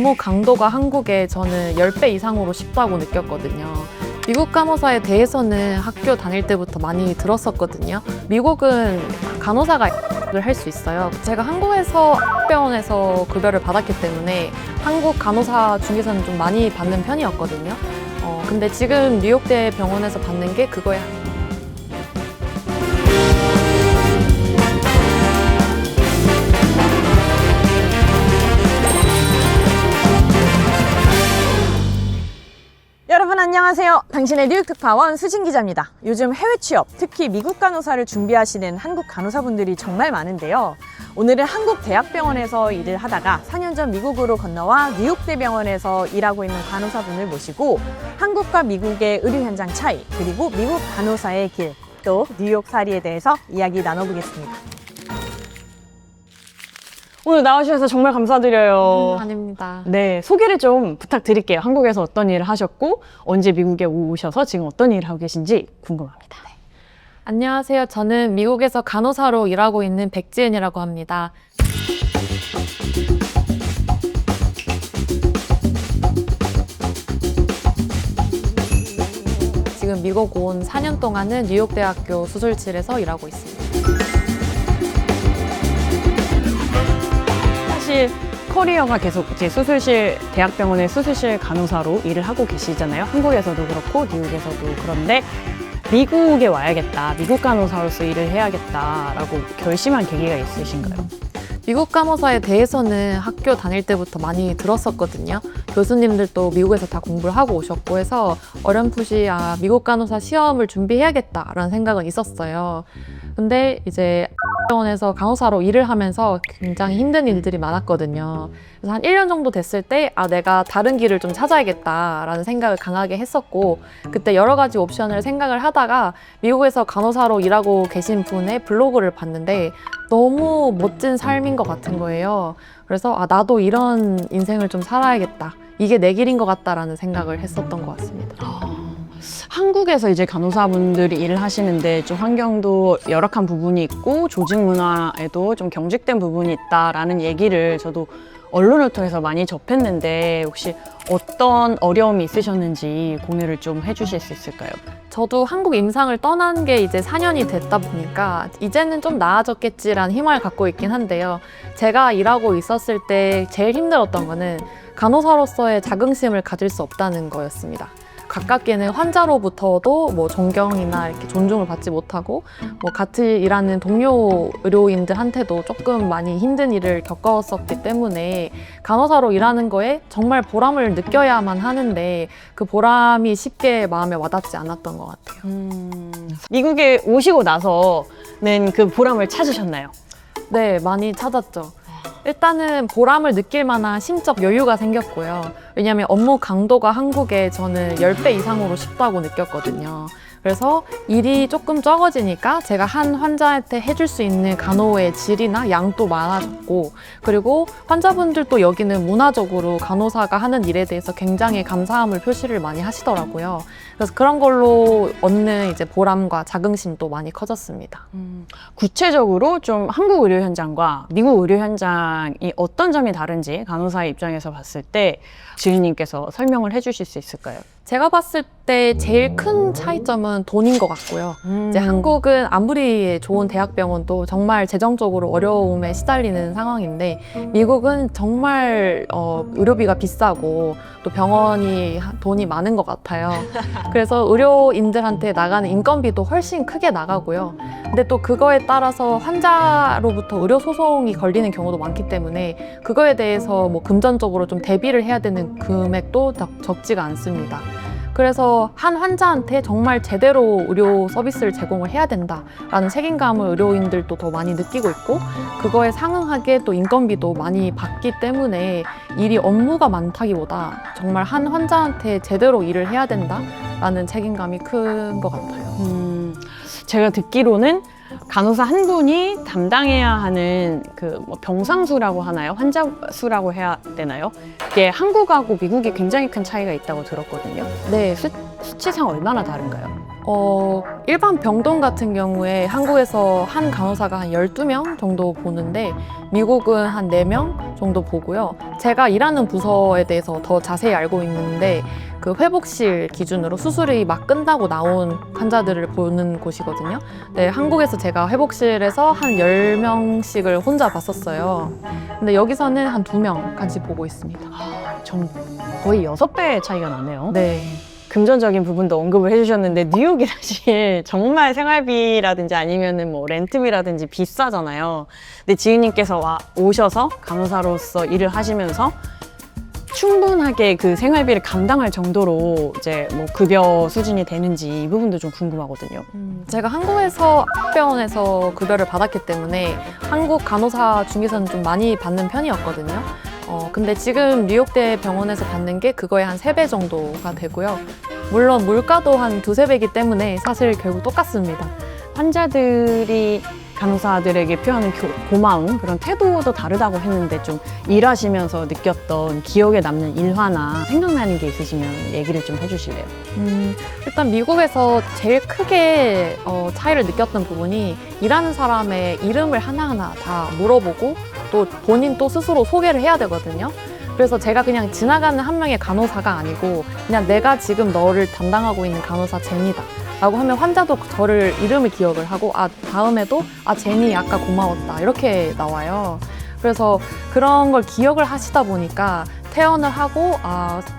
업무 강도가 한국에 저는 10배 이상으로 쉽다고 느꼈거든요. 미국 간호사에 대해서는 학교 다닐 때부터 많이 들었었거든요. 미국은 간호사가 를 할 수 있어요. 제가 한국에서 병원에서 급여를 받았기 때문에 한국 간호사 중에서는 좀 많이 받는 편이었거든요. 근데 지금 뉴욕대 병원에서 받는 게 그거야. 여러분 안녕하세요. 당신의 뉴욕 특파원 수진 기자입니다. 요즘 해외 취업, 특히 미국 간호사를 준비하시는 한국 간호사분들이 정말 많은데요. 오늘은 한국 대학병원에서 일을 하다가 4년 전 미국으로 건너와 뉴욕대병원에서 일하고 있는 간호사분을 모시고 한국과 미국의 의료 현장 차이, 그리고 미국 간호사의 길, 또 뉴욕살이에 대해서 이야기 나눠보겠습니다. 오늘 나와주셔서 정말 감사드려요. 아닙니다. 네, 소개를 좀 부탁드릴게요. 한국에서 어떤 일을 하셨고 언제 미국에 오셔서 지금 어떤 일을 하고 계신지 궁금합니다. 안녕하세요. 저는 미국에서 간호사로 일하고 있는 백지은이라고 합니다. 지금 미국 온 4년 동안은 뉴욕대학교 수술실에서 일하고 있습니다. 사실 커리어가 계속 이제 수술실, 대학병원의 수술실 간호사로 일을 하고 계시잖아요. 한국에서도 그렇고 뉴욕에서도. 그런데 미국에 와야겠다, 미국 간호사로서 일을 해야겠다라고 결심한 계기가 있으신가요? 미국 간호사에 대해서는 학교 다닐 때부터 많이 들었었거든요. 교수님들도 미국에서 다 공부를 하고 오셨고 해서 어렴풋이 미국 간호사 시험을 준비해야겠다라는 생각은 있었어요. 근데 이제 병원에서 간호사로 일을 하면서 굉장히 힘든 일들이 많았거든요. 그래서 한 1년 정도 됐을 때 내가 다른 길을 좀 찾아야겠다라는 생각을 강하게 했었고, 그때 여러 가지 옵션을 생각을 하다가 미국에서 간호사로 일하고 계신 분의 블로그를 봤는데 너무 멋진 삶인 것 같은 거예요. 그래서 나도 이런 인생을 좀 살아야겠다, 이게 내 길인 것 같다라는 생각을 했었던 것 같습니다. 한국에서 이제 간호사분들이 일을 하시는데 좀 환경도 열악한 부분이 있고 조직 문화에도 좀 경직된 부분이 있다라는 얘기를 저도 언론을 통해서 많이 접했는데 혹시 어떤 어려움이 있으셨는지 공유를 좀 해주실 수 있을까요? 저도 한국 임상을 떠난 게 이제 4년이 됐다 보니까 이제는 좀 나아졌겠지라는 희망을 갖고 있긴 한데요. 제가 일하고 있었을 때 제일 힘들었던 거는 간호사로서의 자긍심을 가질 수 없다는 거였습니다. 가깝게는 환자로부터도 뭐 존경이나 이렇게 존중을 받지 못하고, 뭐 같이 일하는 동료 의료인들한테도 조금 많이 힘든 일을 겪었었기 때문에 간호사로 일하는 거에 정말 보람을 느껴야만 하는데 그 보람이 쉽게 마음에 와닿지 않았던 것 같아요. 미국에 오시고 나서는 그 보람을 찾으셨나요? 네, 많이 찾았죠. 일단은 보람을 느낄 만한 심적 여유가 생겼고요. 왜냐하면 업무 강도가 한국에 저는 10배 이상으로 쉽다고 느꼈거든요. 그래서 일이 조금 적어지니까 제가 한 환자한테 해줄 수 있는 간호의 질이나 양도 많아졌고, 그리고 환자분들도 여기는 문화적으로 간호사가 하는 일에 대해서 굉장히 감사함을 표시를 많이 하시더라고요. 그래서 그런 걸로 얻는 이제 보람과 자긍심도 많이 커졌습니다. 구체적으로 좀 한국 의료 현장과 미국 의료 현장이 어떤 점이 다른지 간호사의 입장에서 봤을 때 지은님께서 설명을 해주실 수 있을까요? 제가 봤을 때 제일 큰 차이점은 돈인 것 같고요. 이제 한국은 아무리 좋은 대학병원도 정말 재정적으로 어려움에 시달리는 상황인데, 미국은 정말 의료비가 비싸고 또 병원이 돈이 많은 것 같아요. 그래서 의료인들한테 나가는 인건비도 훨씬 크게 나가고요. 근데 또 그거에 따라서 환자로부터 의료 소송이 걸리는 경우도 많기 때문에 그거에 대해서 뭐 금전적으로 좀 대비를 해야 되는 금액도 적지가 않습니다. 그래서 한 환자한테 정말 제대로 의료 서비스를 제공을 해야 된다라는 책임감을 의료인들도 더 많이 느끼고 있고, 그거에 상응하게 또 인건비도 많이 받기 때문에 일이 업무가 많다기보다 정말 한 환자한테 제대로 일을 해야 된다라는 책임감이 큰 것 같아요. 제가 듣기로는 간호사 한 분이 담당해야 하는 그 뭐 병상수라고 하나요? 환자 수라고 해야 되나요? 이게 한국하고 미국이 굉장히 큰 차이가 있다고 들었거든요. 네, 수치상 얼마나 다른가요? 일반 병동 같은 경우에 한국에서 한 간호사가 한 12명 정도 보는데 미국은 한 4명 정도 보고요. 제가 일하는 부서에 대해서 더 자세히 알고 있는데 그 회복실 기준으로 수술이 막 끝나고 나온 환자들을 보는 곳이거든요. 네, 한국에서 제가 회복실에서 한 10명씩을 혼자 봤었어요. 근데 여기서는 한 2명 같이 보고 있습니다. 전 거의 6배 차이가 나네요. 네. 금전적인 부분도 언급을 해주셨는데 뉴욕이 사실 정말 생활비라든지 아니면은 뭐 렌트비라든지 비싸잖아요. 근데 지은님께서 오셔서 간호사로서 일을 하시면서 충분하게 그 생활비를 감당할 정도로 이제 뭐 급여 수준이 되는지 이 부분도 좀 궁금하거든요. 제가 한국에서 학병원에서 급여를 받았기 때문에 한국 간호사 중에서는 좀 많이 받는 편이었거든요. 근데 지금 뉴욕대 병원에서 받는 게 그거의 한 3배 정도가 되고요. 물론 물가도 한 2~3배이기 때문에 사실 결국 똑같습니다. 환자들이 간호사들에게 표하는 고마움, 그런 태도도 다르다고 했는데 좀 일하시면서 느꼈던 기억에 남는 일화나 생각나는 게 있으시면 얘기를 좀 해주실래요? 일단 미국에서 제일 크게 차이를 느꼈던 부분이 일하는 사람의 이름을 하나하나 다 물어보고 또 본인 또 스스로 소개를 해야 되거든요. 그래서 제가 그냥 지나가는 한 명의 간호사가 아니고 그냥 내가 지금 너를 담당하고 있는 간호사 제니다 라고 하면 환자도 저를 이름을 기억을 하고 다음에도 제니 아까 고마웠다 이렇게 나와요. 그래서 그런 걸 기억을 하시다 보니까 퇴원을 하고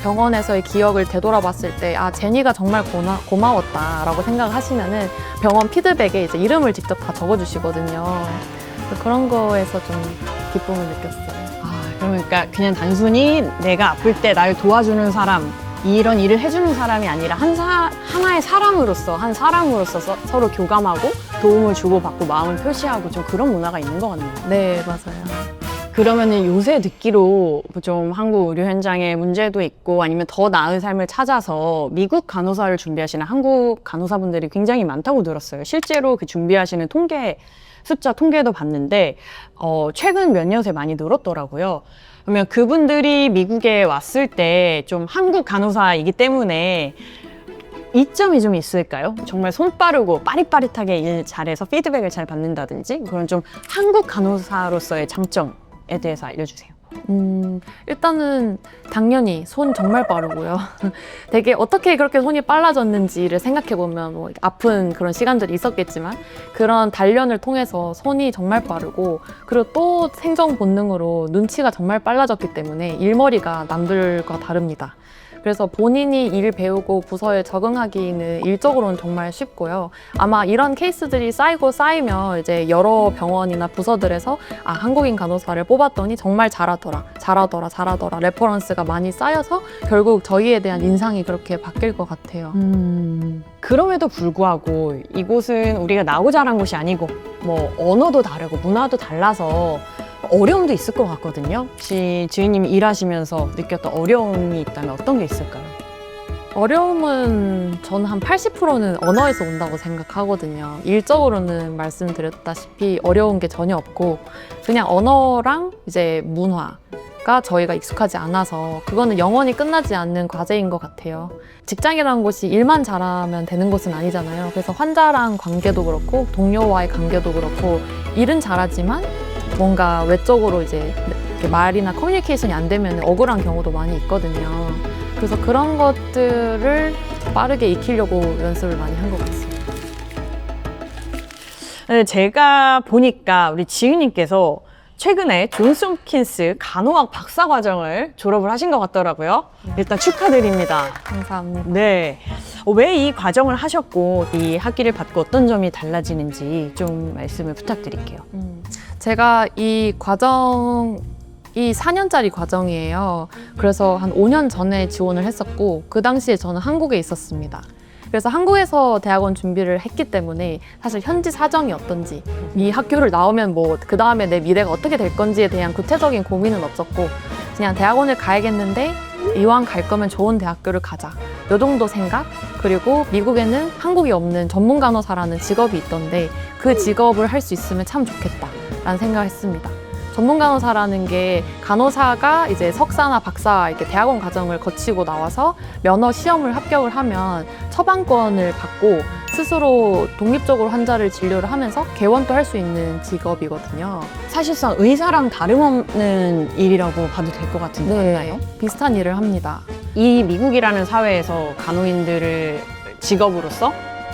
병원에서의 기억을 되돌아봤을 때 제니가 정말 고마웠다 라고 생각을 하시면은 병원 피드백에 이제 이름을 직접 다 적어주시거든요. 그런 거에서 좀 기쁨을 느꼈어요. 그러니까 그냥 단순히 내가 아플 때 날 도와주는 사람, 이런 일을 해주는 사람이 아니라 하나의 사람으로서, 한 사람으로서 서로 교감하고 도움을 주고받고 마음을 표시하고 좀 그런 문화가 있는 것 같네요. 네, 맞아요. 그러면은 요새 듣기로 좀 한국 의료 현장에 문제도 있고 아니면 더 나은 삶을 찾아서 미국 간호사를 준비하시는 한국 간호사분들이 굉장히 많다고 들었어요. 실제로 그 준비하시는 통계도 봤는데 최근 몇 년새 많이 늘었더라고요. 그러면 그분들이 미국에 왔을 때 좀 한국 간호사이기 때문에 이점이 좀 있을까요? 정말 손 빠르고 빠릿빠릿하게 일 잘해서 피드백을 잘 받는다든지 그런 좀 한국 간호사로서의 장점에 대해서 알려주세요. 일단은 당연히 손 정말 빠르고요. 되게 어떻게 그렇게 손이 빨라졌는지를 생각해보면 뭐 아픈 그런 시간들이 있었겠지만 그런 단련을 통해서 손이 정말 빠르고 그리고 또 생존 본능으로 눈치가 정말 빨라졌기 때문에 일머리가 남들과 다릅니다. 그래서 본인이 일 배우고 부서에 적응하기는 일적으로는 정말 쉽고요. 아마 이런 케이스들이 쌓이면 이제 여러 병원이나 부서들에서 한국인 간호사를 뽑았더니 정말 잘하더라 레퍼런스가 많이 쌓여서 결국 저희에 대한 인상이 그렇게 바뀔 것 같아요. 그럼에도 불구하고 이곳은 우리가 나고 자란 곳이 아니고 뭐 언어도 다르고 문화도 달라서 어려움도 있을 것 같거든요. 혹시 지은님이 일하시면서 느꼈던 어려움이 있다면 어떤 게 있을까요? 어려움은 저는 한 80%는 언어에서 온다고 생각하거든요. 일적으로는 말씀드렸다시피 어려운 게 전혀 없고 그냥 언어랑 이제 문화가 저희가 익숙하지 않아서 그거는 영원히 끝나지 않는 과제인 것 같아요. 직장이라는 곳이 일만 잘하면 되는 곳은 아니잖아요. 그래서 환자랑 관계도 그렇고 동료와의 관계도 그렇고 일은 잘하지만 뭔가 외적으로 이제 말이나 커뮤니케이션이 안 되면 억울한 경우도 많이 있거든요. 그래서 그런 것들을 빠르게 익히려고 연습을 많이 한 것 같습니다. 네, 제가 보니까 우리 지은님께서 최근에 존스 홉킨스 간호학 박사과정을 졸업을 하신 것 같더라고요. 일단 축하드립니다. 감사합니다. 네. 왜 이 과정을 하셨고 이 학위를 받고 어떤 점이 달라지는지 좀 말씀을 부탁드릴게요. 제가 이 4년짜리 과정이에요. 그래서 한 5년 전에 지원을 했었고 그 당시에 저는 한국에 있었습니다. 그래서 한국에서 대학원 준비를 했기 때문에 사실 현지 사정이 어떤지 이 학교를 나오면 뭐 그 다음에 내 미래가 어떻게 될 건지에 대한 구체적인 고민은 없었고 그냥 대학원을 가야겠는데 이왕 갈 거면 좋은 대학교를 가자 요 정도 생각. 그리고 미국에는 한국이 없는 전문 간호사라는 직업이 있던데 그 직업을 할 수 있으면 참 좋겠다 라는 생각을 했습니다. 전문 간호사라는 게 간호사가 이제 석사나 박사 이렇게 대학원 과정을 거치고 나와서 면허 시험을 합격을 하면 처방권을 받고 스스로 독립적으로 환자를 진료를 하면서 개원도 할 수 있는 직업이거든요. 사실상 의사랑 다름없는 일이라고 봐도 될 것 같은데 맞나요? 비슷한 일을 합니다. 이 미국이라는 사회에서 간호인들을 직업으로서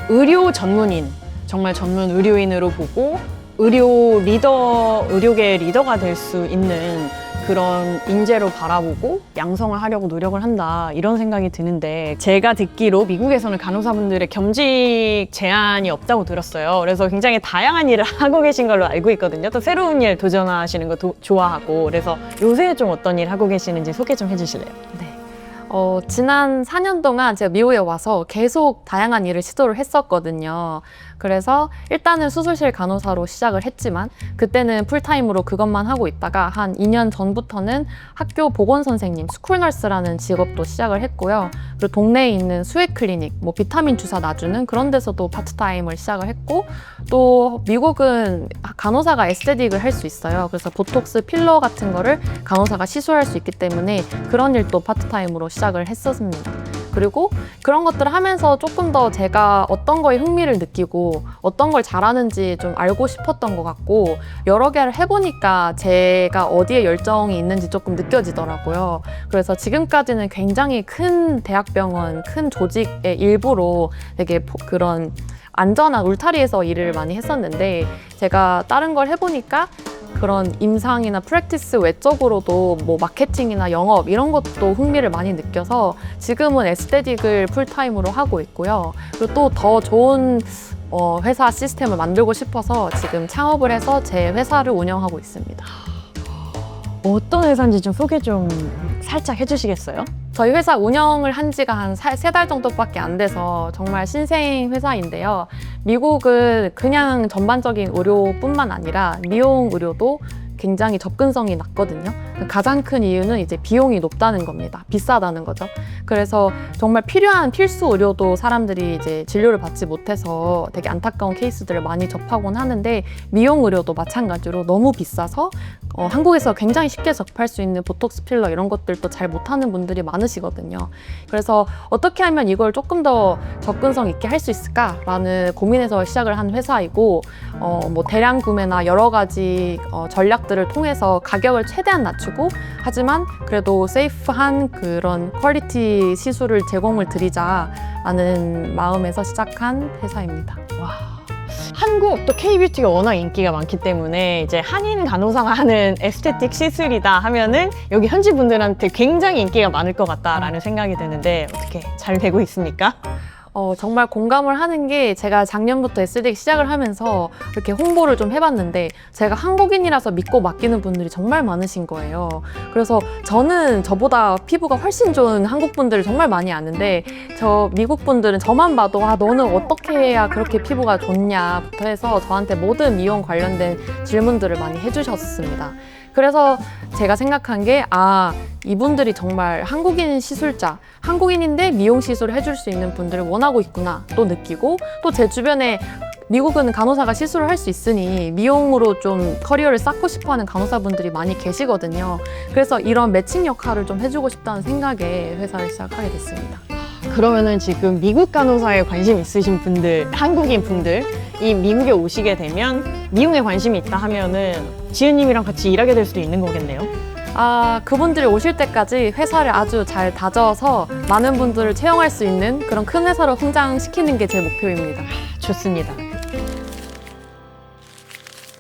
의료 전문인, 정말 전문 의료인으로 보고 의료계 리더가 될 수 있는 그런 인재로 바라보고 양성을 하려고 노력을 한다, 이런 생각이 드는데, 제가 듣기로 미국에서는 간호사분들의 겸직 제한이 없다고 들었어요. 그래서 굉장히 다양한 일을 하고 계신 걸로 알고 있거든요. 또 새로운 일 도전하시는 거 좋아하고, 그래서 요새 좀 어떤 일 하고 계시는지 소개 좀 해주실래요? 네. 지난 4년 동안 제가 미국에 와서 계속 다양한 일을 시도를 했었거든요. 그래서 일단은 수술실 간호사로 시작을 했지만 그때는 풀타임으로 그것만 하고 있다가 한 2년 전부터는 학교 보건선생님, 스쿨너스라는 직업도 시작을 했고요. 그리고 동네에 있는 수액 클리닉, 뭐 비타민 주사 놔주는 그런 데서도 파트타임을 시작을 했고, 또 미국은 간호사가 에스테틱을 할 수 있어요. 그래서 보톡스, 필러 같은 거를 간호사가 시술할 수 있기 때문에 그런 일도 파트타임으로 시작을 했었습니다. 그리고 그런 것들을 하면서 조금 더 제가 어떤 거에 흥미를 느끼고 어떤 걸 잘하는지 좀 알고 싶었던 것 같고, 여러 개를 해보니까 제가 어디에 열정이 있는지 조금 느껴지더라고요. 그래서 지금까지는 굉장히 큰 대학병원, 큰 조직의 일부로 되게 그런 안전한 울타리에서 일을 많이 했었는데, 제가 다른 걸 해보니까 그런 임상이나 프랙티스 외적으로도 뭐 마케팅이나 영업 이런 것도 흥미를 많이 느껴서 지금은 에스테틱을 풀타임으로 하고 있고요. 그리고 또 더 좋은 회사 시스템을 만들고 싶어서 지금 창업을 해서 제 회사를 운영하고 있습니다. 어떤 회사인지 좀 소개 좀 살짝 해주시겠어요? 저희 회사 운영을 한 지가 한 3달 정도밖에 안 돼서 정말 신생 회사인데요. 미국은 그냥 전반적인 의료뿐만 아니라 미용 의료도 굉장히 접근성이 낮거든요. 가장 큰 이유는 이제 비용이 높다는 겁니다. 비싸다는 거죠. 그래서 정말 필요한 필수 의료도 사람들이 이제 진료를 받지 못해서 되게 안타까운 케이스들을 많이 접하곤 하는데, 미용 의료도 마찬가지로 너무 비싸서 한국에서 굉장히 쉽게 접할 수 있는 보톡스 필러 이런 것들도 잘 못하는 분들이 많으시거든요. 그래서 어떻게 하면 이걸 조금 더 접근성 있게 할 수 있을까라는 고민에서 시작을 한 회사이고, 뭐 대량 구매나 여러 가지 전략들을 통해서 가격을 최대한 낮추고, 하지만 그래도 세이프한 그런 퀄리티 시술을 제공을 드리자라는 마음에서 시작한 회사입니다. 와. 한국 또 K-뷰티가 워낙 인기가 많기 때문에 이제 한인 간호사가 하는 에스테틱 시술이다 하면은 여기 현지 분들한테 굉장히 인기가 많을 것 같다라는 생각이 드는데, 어떻게 잘 되고 있습니까? 정말 공감을 하는 게, 제가 작년부터 에스테틱 시작을 하면서 이렇게 홍보를 좀 해봤는데 제가 한국인이라서 믿고 맡기는 분들이 정말 많으신 거예요. 그래서 저는 저보다 피부가 훨씬 좋은 한국 분들을 정말 많이 아는데, 저 미국 분들은 저만 봐도 너는 어떻게 해야 그렇게 피부가 좋냐부터 해서 저한테 모든 미용 관련된 질문들을 많이 해주셨습니다. 그래서 제가 생각한 게, 이분들이 정말 한국인 시술자, 한국인인데 미용 시술을 해줄 수 있는 분들을 원하고 있구나 또 느끼고, 또 제 주변에 미국은 간호사가 시술을 할 수 있으니 미용으로 좀 커리어를 쌓고 싶어하는 간호사분들이 많이 계시거든요. 그래서 이런 매칭 역할을 좀 해주고 싶다는 생각에 회사를 시작하게 됐습니다. 그러면은 지금 미국 간호사에 관심 있으신 분들, 한국인 분들, 이 미국에 오시게 되면 미용에 관심이 있다 하면은 지은님이랑 같이 일하게 될 수도 있는 거겠네요. 그분들이 오실 때까지 회사를 아주 잘 다져서 많은 분들을 채용할 수 있는 그런 큰 회사로 성장시키는 게 제 목표입니다. 좋습니다.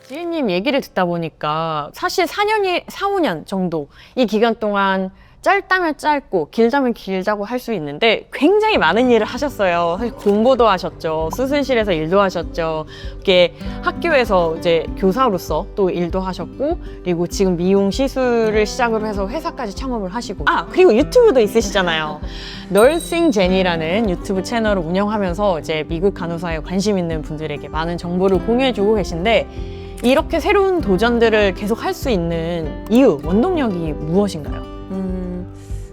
지은님 얘기를 듣다 보니까 사실 4년, 5년 정도 이 기간 동안 짧다면 짧고 길다면 길다고 할 수 있는데 굉장히 많은 일을 하셨어요. 사실 공부도 하셨죠. 수술실에서 일도 하셨죠. 이게 학교에서 이제 교사로서 또 일도 하셨고, 그리고 지금 미용 시술을 시작으로 해서 회사까지 창업을 하시고, 그리고 유튜브도 있으시잖아요. 널싱 제니라는 유튜브 채널을 운영하면서 이제 미국 간호사에 관심 있는 분들에게 많은 정보를 공유해주고 계신데, 이렇게 새로운 도전들을 계속 할 수 있는 이유, 원동력이 무엇인가요?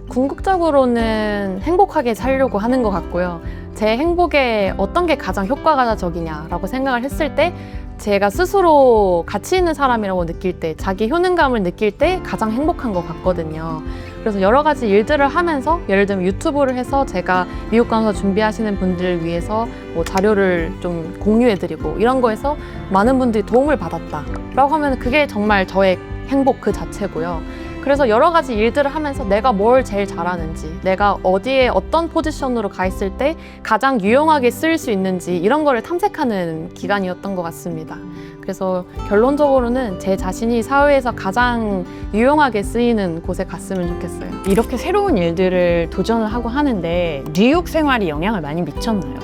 궁극적으로는 행복하게 살려고 하는 것 같고요. 제 행복에 어떤 게 가장 효과적이냐라고 생각을 했을 때 제가 스스로 가치 있는 사람이라고 느낄 때, 자기 효능감을 느낄 때 가장 행복한 것 같거든요. 그래서 여러 가지 일들을 하면서, 예를 들면 유튜브를 해서 제가 미국 간호사 준비하시는 분들을 위해서 뭐 자료를 좀 공유해드리고 이런 거에서 많은 분들이 도움을 받았다라고 하면 그게 정말 저의 행복 그 자체고요. 그래서 여러 가지 일들을 하면서 내가 뭘 제일 잘하는지, 내가 어디에 어떤 포지션으로 가 있을 때 가장 유용하게 쓰일 수 있는지 이런 거를 탐색하는 기간이었던 것 같습니다. 그래서 결론적으로는 제 자신이 사회에서 가장 유용하게 쓰이는 곳에 갔으면 좋겠어요. 이렇게 새로운 일들을 도전을 하고 하는데 뉴욕 생활이 영향을 많이 미쳤나요?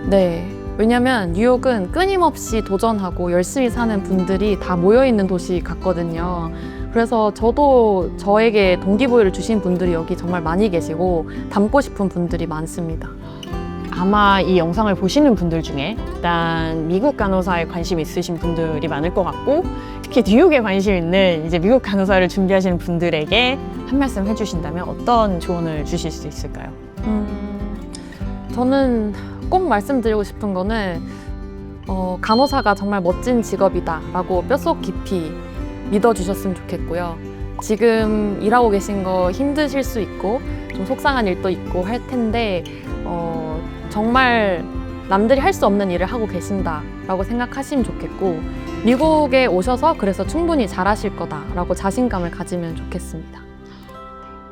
네. 왜냐면 뉴욕은 끊임없이 도전하고 열심히 사는 분들이 다 모여있는 도시 같거든요. 그래서 저도 저에게 동기부여를 주신 분들이 여기 정말 많이 계시고 닮고 싶은 분들이 많습니다. 아마 이 영상을 보시는 분들 중에 일단 미국 간호사에 관심 있으신 분들이 많을 것 같고, 특히 뉴욕에 관심 있는 이제 미국 간호사를 준비하시는 분들에게 한 말씀 해주신다면 어떤 조언을 주실 수 있을까요? 저는 꼭 말씀드리고 싶은 거는 간호사가 정말 멋진 직업이다라고 뼛속 깊이 믿어주셨으면 좋겠고요. 지금 일하고 계신 거 힘드실 수 있고 좀 속상한 일도 있고 할 텐데 정말 남들이 할 수 없는 일을 하고 계신다라고 생각하시면 좋겠고, 미국에 오셔서 그래서 충분히 잘하실 거다라고 자신감을 가지면 좋겠습니다.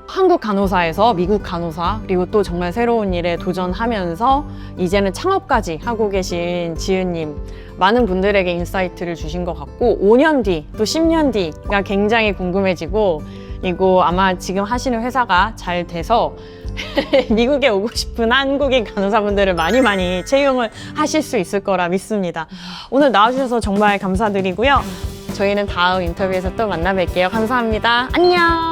한국 간호사에서 미국 간호사, 그리고 또 정말 새로운 일에 도전하면서 이제는 창업까지 하고 계신 지은님, 많은 분들에게 인사이트를 주신 것 같고 5년 뒤, 또 10년 뒤가 굉장히 궁금해지고, 그리고 아마 지금 하시는 회사가 잘 돼서 미국에 오고 싶은 한국인 간호사분들을 많이 채용을 하실 수 있을 거라 믿습니다. 오늘 나와주셔서 정말 감사드리고요. 저희는 다음 인터뷰에서 또 만나 뵐게요. 감사합니다. 안녕!